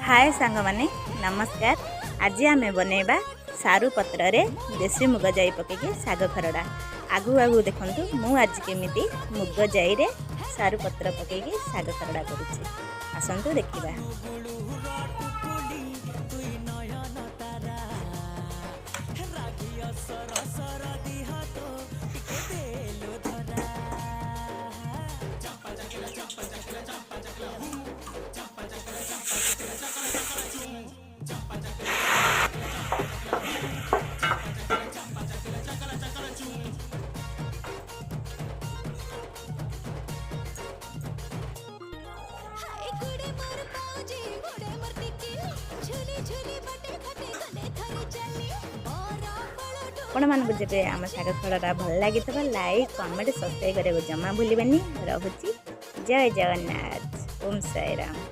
हाय सांग माने नमस्कार। आज आमे बनैबा सारू पत्र रे देसी मुगजाई पकेकी साग खरड़ा। आगु आगु देखंतु मु आज केमिति मुगजाई रे सारू पत्र पकेकी साग खरड़ा करूछि। आसंतु देखिबा। आपण मानक जब आम साग खरड़ा भल लगी लाइक कमेंट सब्सक्राइब करने जमा भूलिबेनी। रहुची जय जगन्नाथ। ओम साई राम।